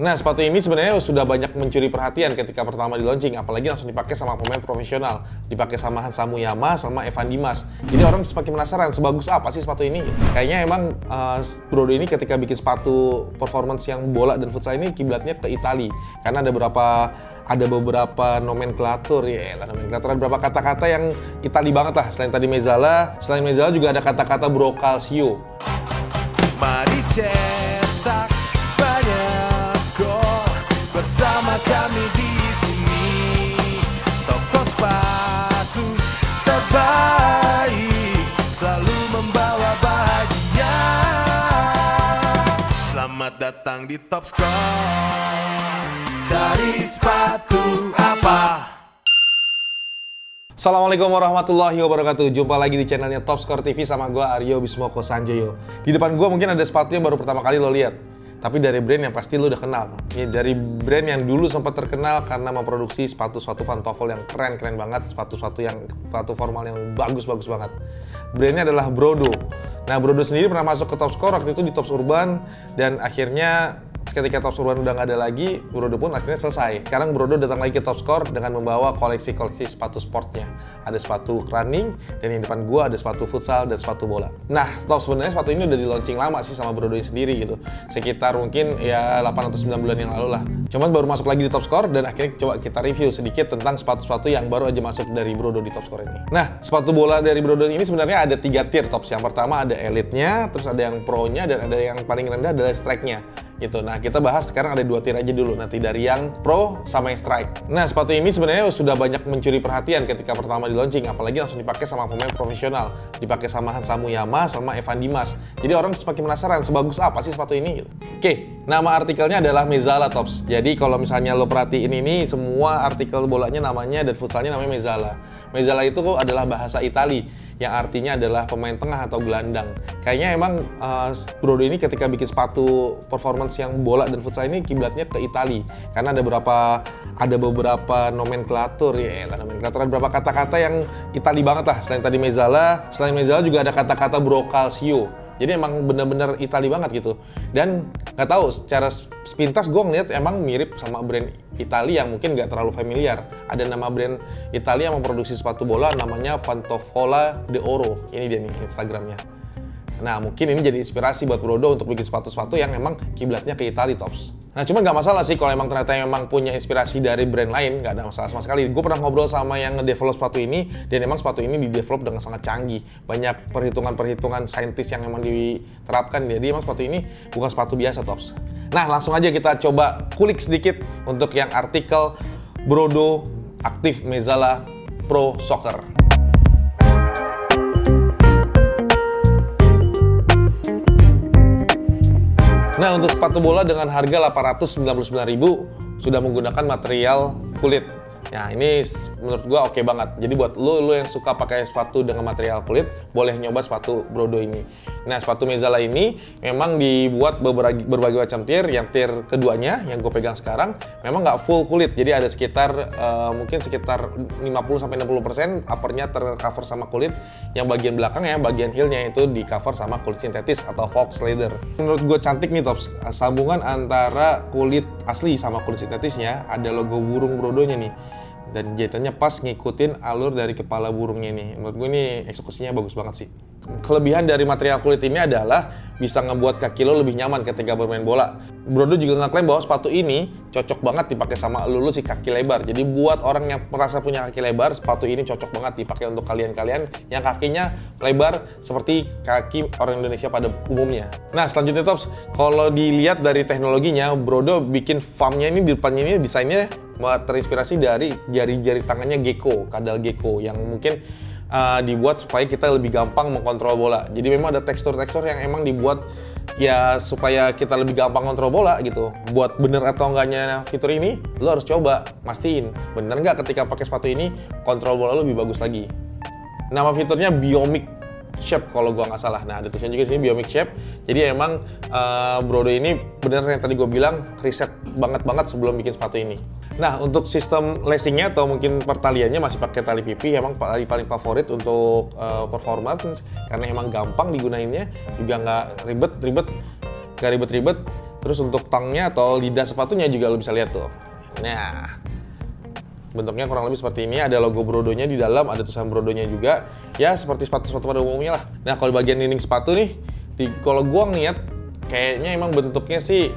Nah, sepatu ini sebenarnya sudah banyak mencuri perhatian ketika pertama di launching, apalagi langsung dipakai sama pemain profesional, dipakai sama Hansa Muyama sama Evan Dimas. Jadi orang semakin penasaran sebagus apa sih sepatu ini. Kayaknya emang Brodo ini ketika bikin sepatu performance yang bola dan futsal ini kiblatnya ke Italia, karena ada beberapa nomenklatur ada beberapa kata-kata yang Italia banget lah. Selain Mezzala juga ada kata-kata Bro Calcio. Mari cetak banyak gol bersama kami di sini. Toko sepatu terbaik selalu membawa bahagia. Selamat datang di Top Score. Cari sepatu apa? Assalamualaikum warahmatullahi wabarakatuh. Jumpa lagi di channelnya Top Score TV sama gue Aryo Bismoko Sanjoyo. Di depan gue mungkin ada sepatu yang baru pertama kali lo lihat, tapi dari brand yang pasti lo udah kenal. Ini dari brand yang dulu sempat terkenal karena memproduksi sepatu-sepatu pantofel yang keren banget, sepatu formal yang bagus banget. Brandnya adalah Brodo. Nah, Brodo sendiri pernah masuk ke Top Score waktu itu di Top Urban, dan akhirnya ketika Top Urban udah nggak ada lagi, Brodo pun akhirnya selesai. Sekarang Brodo datang lagi ke Top Score dengan membawa koleksi-koleksi sepatu sportnya. Ada sepatu running, dan yang depan gua ada sepatu futsal dan sepatu bola. Nah, sebenarnya sepatu ini udah di launching lama sih sama Brodo sendiri gitu. Sekitar mungkin ya 8 atau 9 bulan yang lalu lah. Cuman baru masuk lagi di Top Score, dan akhirnya coba kita review sedikit tentang sepatu-sepatu yang baru aja masuk dari Brodo di Top Score ini. Nah, sepatu bola dari Brodo ini sebenarnya ada 3 tier Tops. Yang pertama ada elite-nya, terus ada yang pro-nya, dan ada yang paling rendah adalah strike-nya gitu. Nah, kita bahas sekarang ada 2 tier aja dulu, nanti dari yang pro sama yang strike. Nah, sepatu ini sebenarnya sudah banyak mencuri perhatian ketika pertama di launching, apalagi langsung dipakai sama pemain profesional, dipakai sama Hansa Muyama sama Evan Dimas. Jadi orang semakin penasaran sebagus apa sih sepatu ini gitu. Oke, nama artikelnya adalah Mezzala Tops. Jadi kalau misalnya lo perhatiin ini, semua artikel bolanya namanya dan futsalnya namanya Mezzala. Mezzala itu adalah bahasa Italia yang artinya adalah pemain tengah atau gelandang. Kayaknya emang Brodo ini ketika bikin sepatu performance yang bola dan futsal ini kiblatnya ke Italia, karena ada beberapa nomenklatur ada beberapa kata-kata yang Italia banget lah. Selain Mezzala juga ada kata-kata Bro Calcio. Jadi emang bener-bener Italia banget gitu. Dan nggak tahu, secara sepintas gue ngeliat emang mirip sama brand Italia yang mungkin nggak terlalu familiar. Ada nama brand Italia yang memproduksi sepatu bola namanya Pantofola de Oro. Ini dia nih Instagramnya. Nah, mungkin ini jadi inspirasi buat Brodo untuk bikin sepatu-sepatu yang emang kiblatnya ke Italia Tops. Nah, cuman nggak masalah sih kalau emang ternyata memang punya inspirasi dari brand lain, nggak ada masalah sama sekali. Gue pernah ngobrol sama yang nge-develop sepatu ini, dan emang sepatu ini di-develop dengan sangat canggih. Banyak perhitungan-perhitungan saintis yang emang diterapkan, jadi emang sepatu ini bukan sepatu biasa Tops. Nah, langsung aja kita coba kulik sedikit untuk yang artikel Brodo Active Mezzala Pro Soccer. Nah, untuk sepatu bola dengan harga 899.000 sudah menggunakan material kulit. Nah, ini menurut gua oke banget. Jadi buat lo yang suka pakai sepatu dengan material kulit, boleh nyoba sepatu Brodo ini. Nah, sepatu Mezzala ini memang dibuat berbagai macam tier. Yang tier keduanya yang gue pegang sekarang memang nggak full kulit. Jadi ada mungkin sekitar 50-60% uppernya tercover sama kulit. Yang bagian belakangnya, bagian heelnya itu di cover sama kulit sintetis atau Fox leather. Menurut gue cantik nih Tops. Sambungan antara kulit asli sama kulit sintetisnya, ada logo burung Brodonya nih. Dan jahitannya pas ngikutin alur dari kepala burungnya nih. Menurut gue ini eksekusinya bagus banget sih. Kelebihan dari material kulit ini adalah bisa ngebuat kaki lo lebih nyaman ketika bermain bola. Brodo juga ngeklaim bahwa sepatu ini cocok banget dipakai sama lo si kaki lebar. Jadi buat orang yang merasa punya kaki lebar, sepatu ini cocok banget dipakai untuk kalian-kalian yang kakinya lebar seperti kaki orang Indonesia pada umumnya. Nah, selanjutnya Tops, kalau dilihat dari teknologinya, Brodo bikin foamnya ini di depannya ini desainnya terinspirasi dari jari-jari tangannya gecko, kadal gecko yang mungkin dibuat supaya kita lebih gampang mengkontrol bola. Jadi memang ada tekstur-tekstur yang emang dibuat ya supaya kita lebih gampang kontrol bola gitu. Buat bener atau enggaknya fitur ini, lo harus coba, mastiin bener nggak ketika pakai sepatu ini kontrol bola lo lebih bagus lagi. Nama fiturnya Biomic Shape kalau gua nggak salah. Nah, ada tulisan juga di sini Biomic Shape. Jadi emang Brodo ini bener yang tadi gue bilang, riset banget sebelum bikin sepatu ini. Nah, untuk sistem lacingnya atau mungkin pertaliannya masih pakai tali pipi, emang paling favorit untuk performance karena emang gampang digunainnya, juga nggak ribet-ribet. Terus untuk tangnya atau lidah sepatunya juga lo bisa lihat tuh. Nah, bentuknya kurang lebih seperti ini, ada logo Brodonya di dalam, ada tulisan Brodonya juga. Ya seperti sepatu-sepatu pada umumnya lah. Nah kalau bagian dinding sepatu nih, kalau gua ngeliat kayaknya emang bentuknya sih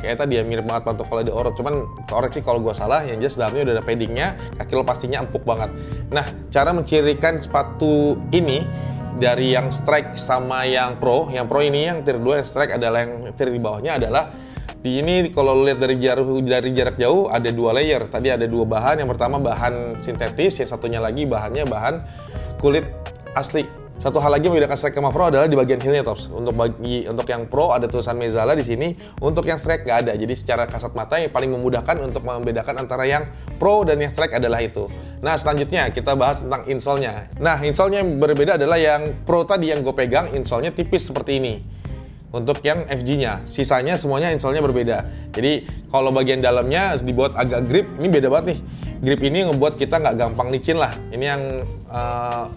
kayak tadi ya mirip banget pantofel di Orot. Cuman koreksi kalau gua salah, yang jelas dalamnya udah ada paddingnya, kaki lo pastinya empuk banget. Nah cara mencirikan sepatu ini dari yang strike sama yang pro ini yang tier 2, yang strike adalah yang tier di bawahnya adalah di ini kalau lihat dari jarak jauh ada 2 layer. Tadi ada 2 bahan. Yang pertama bahan sintetis, yang satunya lagi bahannya bahan kulit asli. Satu hal lagi membedakan strike sama pro adalah di bagian heelnya, Tops. Untuk yang pro ada tulisan Mezzala di sini, untuk yang strike nggak ada. Jadi secara kasat mata yang paling memudahkan untuk membedakan antara yang pro dan yang strike adalah itu. Nah selanjutnya kita bahas tentang insole-nya. Nah insole-nya yang berbeda adalah yang pro tadi yang gue pegang, insole-nya tipis seperti ini. Untuk yang FG-nya, sisanya semuanya insole-nya berbeda. Jadi kalau bagian dalamnya dibuat agak grip, ini beda banget nih. Grip ini ngebuat kita nggak gampang licin lah. Ini yang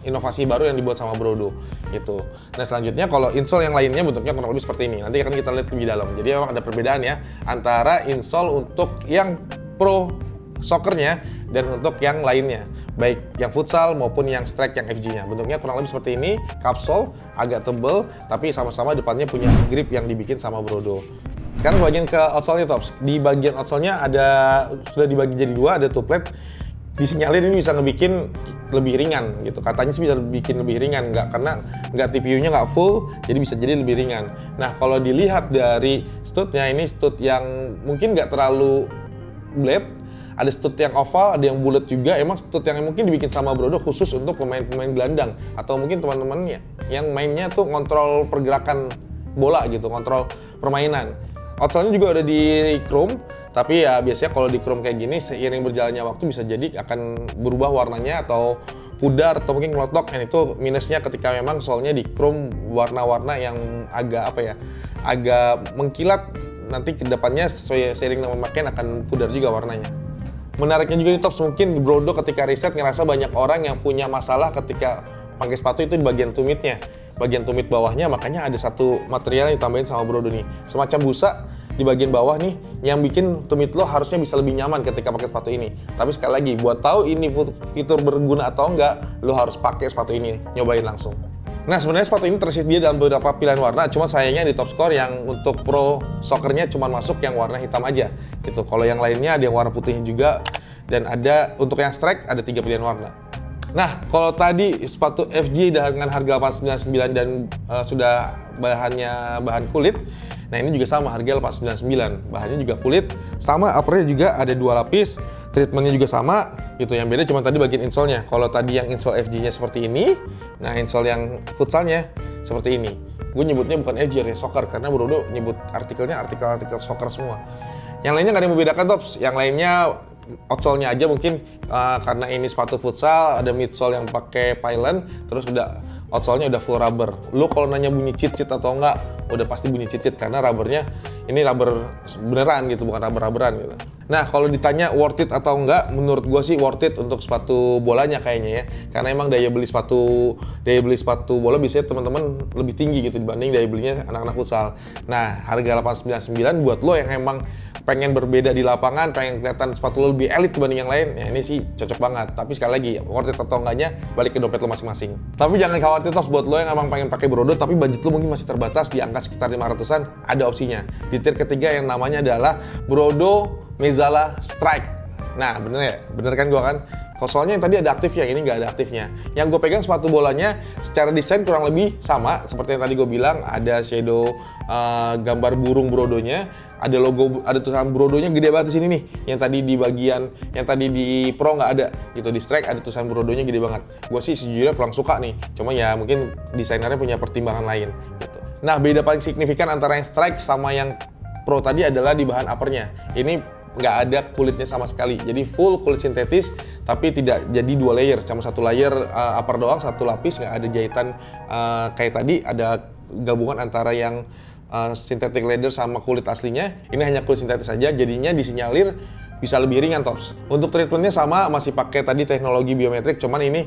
inovasi baru yang dibuat sama Brodo gitu. Nah selanjutnya kalau insole yang lainnya bentuknya kurang lebih seperti ini. Nanti akan kita lihat lebih dalam. Jadi memang ada perbedaan ya antara insole untuk yang pro soccernya dan untuk yang lainnya, baik yang futsal maupun yang strike yang FG-nya. Bentuknya kurang lebih seperti ini, kapsul agak tebel, tapi sama-sama depannya punya grip yang dibikin sama Brodo. Sekarang bagian ke outsole-nya, Tops. Di bagian outsole-nya sudah dibagi jadi 2, ada 2 plate. Disinyalir ini bisa ngebikin lebih ringan gitu. Katanya sih bisa bikin lebih ringan, karena TPU-nya nggak full, jadi bisa jadi lebih ringan. Nah kalau dilihat dari stud-nya, ini stud yang mungkin nggak terlalu blade. Ada stud yang oval, ada yang bulat juga. Emang stud yang mungkin dibikin sama Brodo khusus untuk pemain-pemain gelandang. Atau mungkin teman-teman yang mainnya tuh ngontrol pergerakan bola gitu, kontrol permainan. Outsole-nya juga ada di chrome, tapi ya biasanya kalau di chrome kayak gini seiring berjalannya waktu bisa jadi akan berubah warnanya atau pudar atau mungkin ngelotok. Dan itu minusnya ketika memang solnya di chrome warna-warna yang agak agak mengkilat, nanti kedepannya seiring dengan pemakaian akan pudar juga warnanya. Menariknya juga di Tops, mungkin Brodo ketika riset ngerasa banyak orang yang punya masalah ketika pakai sepatu itu di bagian tumitnya, bagian tumit bawahnya, makanya ada satu material yang ditambahin sama Brodo nih, semacam busa di bagian bawah nih yang bikin tumit lo harusnya bisa lebih nyaman ketika pakai sepatu ini. Tapi sekali lagi, buat tahu ini fitur berguna atau enggak, lo harus pakai sepatu ini, nyobain langsung. Nah sebenarnya sepatu ini tersedia dalam beberapa pilihan warna, cuma sayangnya di Topscore yang untuk pro soccernya cuma masuk yang warna hitam aja gitu. Kalau yang lainnya ada yang warna putihnya juga, dan ada untuk yang strike ada 3 pilihan warna. Nah kalau tadi sepatu FG dengan harga 899 dan sudah bahan kulit, nah ini juga sama harga 899, bahannya juga kulit, sama uppernya juga ada 2 lapis, treatmentnya juga sama gitu. Yang beda cuma tadi bagian insole-nya. Kalau tadi yang insole FG-nya seperti ini, nah insole yang futsalnya seperti ini. Gue nyebutnya bukan FG ya, soccer, karena Brodo nyebut artikelnya artikel soccer semua. Yang lainnya nggak ada yang membedakan, Tops. Yang lainnya outsole-nya aja mungkin karena ini sepatu futsal, ada midsole yang pakai pylon, terus udah outsole-nya udah full rubber. Lu kalau nanya bunyi cheat atau enggak, udah pasti bunyi cheat karena rubbernya ini rubber beneran gitu, bukan rubber-rubberan gitu. Nah kalau ditanya worth it atau enggak, menurut gua sih worth it untuk sepatu bolanya kayaknya ya, karena emang daya beli sepatu bola biasanya teman-teman lebih tinggi gitu dibanding daya belinya anak-anak futsal. Nah harga 899 buat lo yang emang pengen berbeda di lapangan, pengen kelihatan sepatu lo lebih elit dibanding yang lain, ya ini sih cocok banget. Tapi sekali lagi, worth it atau enggaknya balik ke dompet lo masing-masing. Tapi jangan khawatir, Tops, buat lo yang emang pengen pakai Brodo tapi budget lo mungkin masih terbatas di angka sekitar 500-an, ada opsinya. Di tier ketiga yang namanya adalah Brodo Mezzala Strike. Nah bener ya? Bener kan gua kan? Soalnya yang tadi ada aktifnya, ini nggak ada aktifnya. Yang gue pegang sepatu bolanya secara desain kurang lebih sama seperti yang tadi gue bilang. Ada shadow gambar burung Brodonya, ada logo, ada tulisan Brodonya gede banget di sini nih. Yang tadi di bagian, yang tadi di Pro nggak ada gitu. Di Strike ada tulisan Brodonya gede banget. Gue sih sejujurnya kurang suka nih. Cuma ya mungkin desainernya punya pertimbangan lain gitu. Nah beda paling signifikan antara yang Strike sama yang Pro tadi adalah di bahan uppernya. Ini nggak ada kulitnya sama sekali, jadi full kulit sintetis tapi tidak jadi 2 layer, cuma 1 layer upper doang, 1 lapis, nggak ada jahitan kayak tadi. Ada gabungan antara yang synthetic leather sama kulit aslinya. Ini hanya kulit sintetis saja, jadinya disinyalir bisa lebih ringan Tops. Untuk treatmentnya sama, masih pakai tadi teknologi biometrik, cuman ini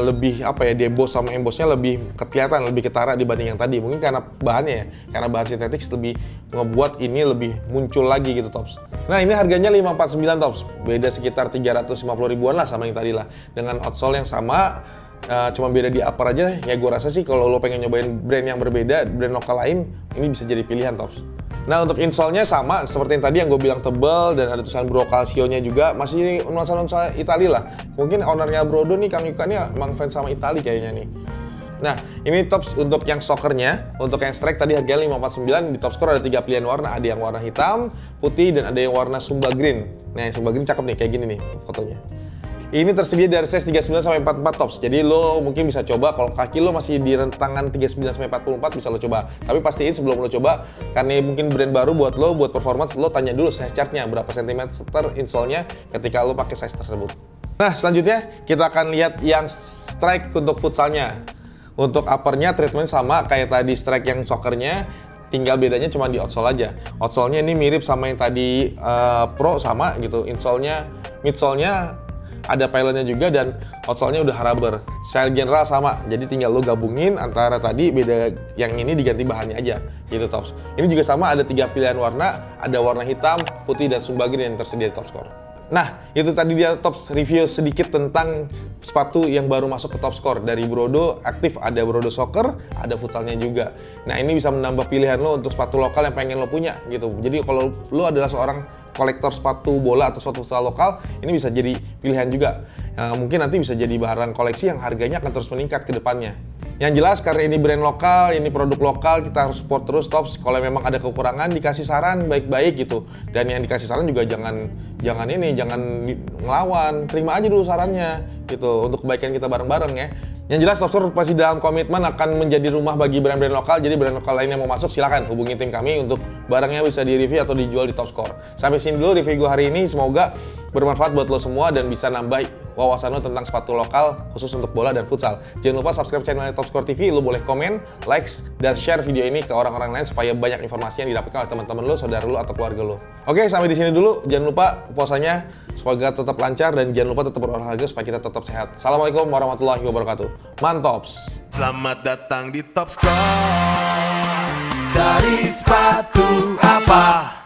lebih apa ya, deboss sama embossnya lebih kelihatan, lebih ketara dibanding yang tadi. Mungkin karena bahannya ya, karena bahan sintetik lebih ngebuat ini lebih muncul lagi gitu Tops. Nah ini harganya 549 Tops, beda sekitar 350 ribuan lah sama yang tadi lah. Dengan outsole yang sama, cuma beda di upper aja. Ya gue rasa sih kalau lo pengen nyobain brand yang berbeda, brand lokal lain, ini bisa jadi pilihan Tops. Nah untuk insole-nya sama seperti yang tadi yang gue bilang, tebal dan ada tulisan Bro Calcio-nya juga, masih nuansa-nuansa Itali lah. Mungkin ownernya Brodo nih, Kang Yuka nih emang fans sama Itali kayaknya nih. Nah ini Tops untuk yang soccernya, untuk yang strike tadi harganya 549. Di Top Score ada 3 pilihan warna, ada yang warna hitam, putih, dan ada yang warna Sumba Green. Nah yang Sumba Green cakep nih, kayak gini nih fotonya. Ini tersedia dari size 39 sampai 44 Tops. Jadi lo mungkin bisa coba, kalau kaki lo masih di rentangan 39 sampai 44 bisa lo coba. Tapi pastiin sebelum lo coba, karena mungkin brand baru buat lo, buat performance, lo tanya dulu size chart-nya berapa cm insole-nya ketika lo pakai size tersebut. Nah, selanjutnya kita akan lihat yang strike untuk futsalnya. Untuk uppernya treatment sama kayak tadi strike yang soccernya, tinggal bedanya cuma di outsole aja. Outsole-nya ini mirip sama yang tadi Pro, sama gitu. Insole-nya, midsole-nya ada pilotnya juga, dan outsole-nya udah rubber. Style general sama, jadi tinggal lo gabungin antara tadi, beda yang ini diganti bahannya aja gitu Tops. Ini juga sama, ada 3 pilihan warna, ada warna hitam, putih, dan Sumba Green yang tersedia di Top Score. Nah, itu tadi dia Tops review sedikit tentang sepatu yang baru masuk ke Top Score. Dari Brodo, aktif ada Brodo Soccer, ada futsalnya juga. Nah, ini bisa menambah pilihan lo untuk sepatu lokal yang pengen lo punya gitu. Jadi kalau lo adalah seorang kolektor sepatu bola atau sepatu futsal lokal, ini bisa jadi pilihan juga. Mungkin nanti bisa jadi barang koleksi yang harganya akan terus meningkat ke depannya. Yang jelas karena ini brand lokal, ini produk lokal, kita harus support terus Tops. Kalau memang ada kekurangan, dikasih saran baik-baik gitu. Dan yang dikasih saran juga jangan ngelawan, terima aja dulu sarannya gitu, untuk kebaikan kita bareng-bareng ya. Yang jelas Top Score pasti dalam komitmen akan menjadi rumah bagi brand-brand lokal. Jadi brand lokal lain yang mau masuk silakan hubungi tim kami untuk barangnya bisa di-review atau dijual di Top Score. Sampai sini dulu review gue hari ini, semoga bermanfaat buat lo semua dan bisa nambah wawasan lo tentang sepatu lokal khusus untuk bola dan futsal. Jangan lupa subscribe channelnya Top Score TV, lo boleh komen, likes, dan share video ini ke orang-orang lain supaya banyak informasi yang didapatkan oleh teman-teman lo, saudara lo, atau keluarga lo. Oke, sampai di sini dulu. Jangan lupa puasanya semoga tetap lancar dan jangan lupa tetap berolahraga supaya kita tetap sehat. Assalamualaikum warahmatullahi wabarakatuh. Mantops. Selamat datang di Top Score. Cari sepatu apa?